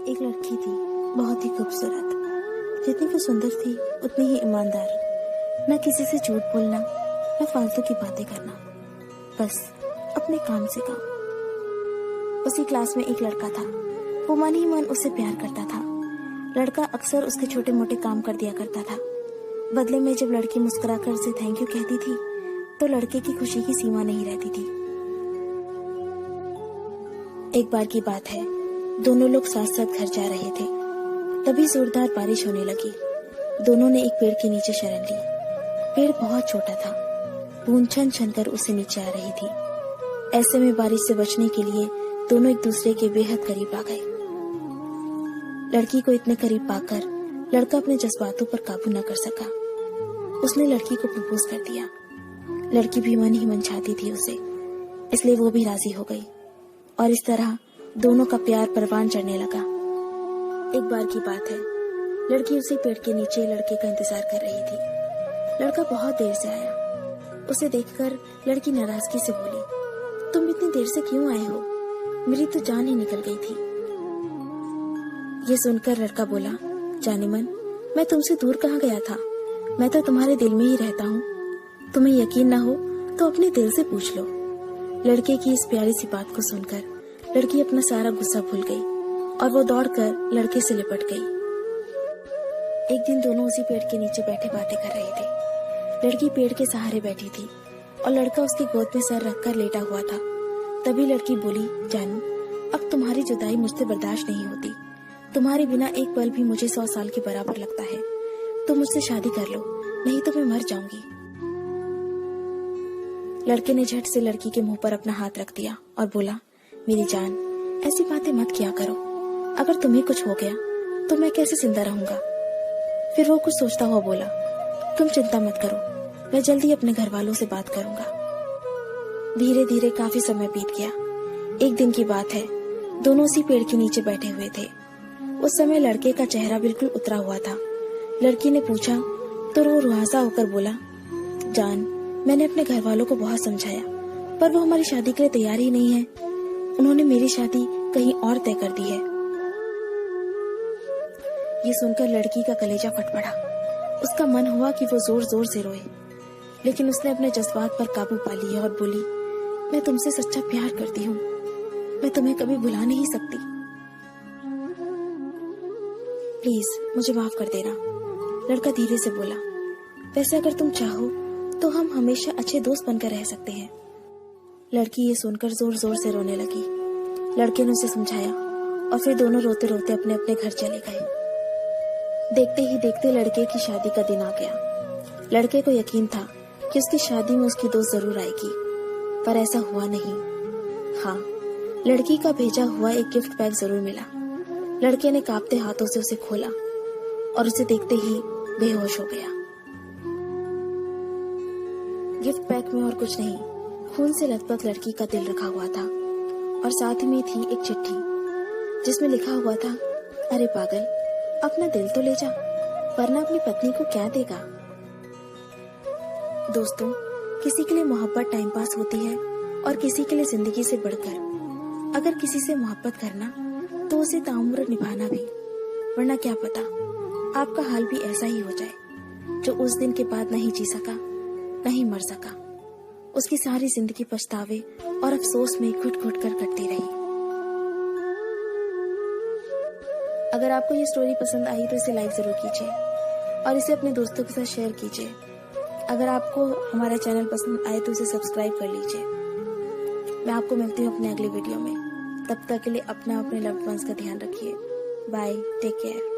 एक लड़की थी, बहुत ही खूबसूरत। जितनी वो सुंदर थी उतनी ही ईमानदार। न किसी से झूठ बोलना, न फालतू की बातें करना, बस अपने काम से काम। उसी क्लास में एक लड़का था। वो मन ही मन उससे प्यार करता था। लड़का अक्सर उसके छोटे मोटे काम कर दिया करता था। बदले में जब लड़की मुस्कुराकर उसे थैंक यू कहती थी तो लड़के की खुशी की सीमा नहीं रहती थी। एक बार की बात है, दोनों लोग साथ साथ घर जा रहे थे। तभी जोरदार बारिश होने लगी। दोनों ने एक पेड़ के नीचे शरण ली। पेड़ बहुत छोटा था। बूंद छन छन कर उसे नीचे आ रही थी। ऐसे में बारिश से बचने के लिए दोनों एक दूसरे के बेहद करीब आ गए। लड़की को इतने करीब पाकर लड़का अपने जज्बातों पर काबू न कर सका। उसने लड़की को प्रपोज कर दिया। लड़की भी मन ही मन चाहती थी उसे, इसलिए वो भी राजी हो गई और इस तरह दोनों का प्यार परवान चढ़ने लगा। एक बार की बात है, लड़की उसी पेड़ के नीचे लड़के का इंतजार कर रही थी। लड़का बहुत देर से आया। उसे देखकर लड़की नाराजगी से बोली, तुम इतनी देर से क्यों आए हो? मेरी तो जान ही निकल गई थी। ये सुनकर लड़का बोला, जाने मन, मैं तुमसे दूर कहाँ गया था? मैं तो तुम्हारे दिल में ही रहता हूँ। तुम्हें यकीन ना हो तो अपने दिल से पूछ लो। लड़के की इस प्यारी सी बात को सुनकर लड़की अपना सारा गुस्सा भूल गई और वो दौड़कर लड़के से लिपट गई। एक दिन दोनों उसी पेड़ के नीचे बैठे बातें कर रहे थे। लड़की पेड़ के सहारे बैठी थी और लड़का उसकी गोद में सर रखकर लेटा हुआ था। तभी लड़की बोली, जानू, अब तुम्हारी जुदाई मुझसे बर्दाश्त नहीं होती। तुम्हारे बिना एक पल भी मुझे 100 साल के बराबर लगता है। तुम मुझसे शादी कर लो, नहीं तो मैं मर जाऊंगी। लड़के ने झट से लड़की के मुंह पर अपना हाथ रख दिया और बोला, मेरी जान, ऐसी बातें मत किया करो। अगर तुम्हें कुछ हो गया तो मैं कैसे जिंदा रहूंगा? फिर वो कुछ सोचता हुआ बोला, तुम चिंता मत करो, मैं जल्दी अपने घर वालों से बात करूंगा। धीरे धीरे काफी समय बीत गया। एक दिन की बात है, दोनों उसी पेड़ के नीचे बैठे हुए थे। उस समय लड़के का चेहरा बिल्कुल उतरा हुआ था। लड़की ने पूछा तो वो रुआसा होकर बोला, जान, मैंने अपने घर वालों को बहुत समझाया पर वो हमारी शादी के लिए तैयार ही नहीं है। उन्होंने मेरी शादी कहीं और तय कर दी है। ये सुनकर लड़की का कलेजा फट पड़ा। उसका मन हुआ कि वो जोर जोर से रोए, लेकिन उसने अपने जज्बात पर काबू पा लिया और बोली, मैं तुमसे सच्चा प्यार करती हूँ। मैं तुम्हें कभी भुला नहीं सकती। प्लीज मुझे माफ कर देना। लड़का धीरे से बोला, वैसे अगर तुम चाहो तो हम हमेशा अच्छे दोस्त बनकर रह सकते हैं। लड़की ये सुनकर जोर जोर से रोने लगी। लड़के ने उसे समझाया और फिर दोनों रोते रोते अपने अपने घर चले गए। देखते ही देखते लड़के की शादी का दिन आ गया। लड़के को यकीन था कि उसकी शादी में उसकी दोस्त जरूर आएगी, पर ऐसा हुआ नहीं। हाँ, लड़की का भेजा हुआ एक गिफ्ट पैक जरूर मिला। लड़के ने कांपते हाथों से उसे खोला और उसे देखते ही बेहोश हो गया। गिफ्ट पैक में और कुछ नहीं, खून से लथपथ लड़की का दिल रखा हुआ था और साथ में थी एक चिट्ठी जिसमें लिखा हुआ था, अरे पागल, अपना दिल तो ले जा, वरना अपनी पत्नी को क्या देगा। दोस्तों, किसी के लिए मोहब्बत टाइम पास होती है और किसी के लिए जिंदगी से बढ़कर। अगर किसी से मोहब्बत करना तो उसे ताउम्र निभाना भी, वरना क्या पता आपका हाल भी ऐसा ही हो जाए जो उस दिन के बाद नहीं जी सका, नहीं मर सका। उसकी सारी जिंदगी पछतावे और अफसोस में घुट घुट कर कटती रही। अगर आपको ये स्टोरी पसंद आई तो इसे लाइक जरूर कीजिए और इसे अपने दोस्तों के साथ शेयर कीजिए। अगर आपको हमारा चैनल पसंद आए तो इसे सब्सक्राइब कर लीजिए। मैं आपको मिलती हूँ अपने अगले वीडियो में। तब तक के लिए अपना अपने लव्ड वंस का ध्यान रखिए। Bye, take care.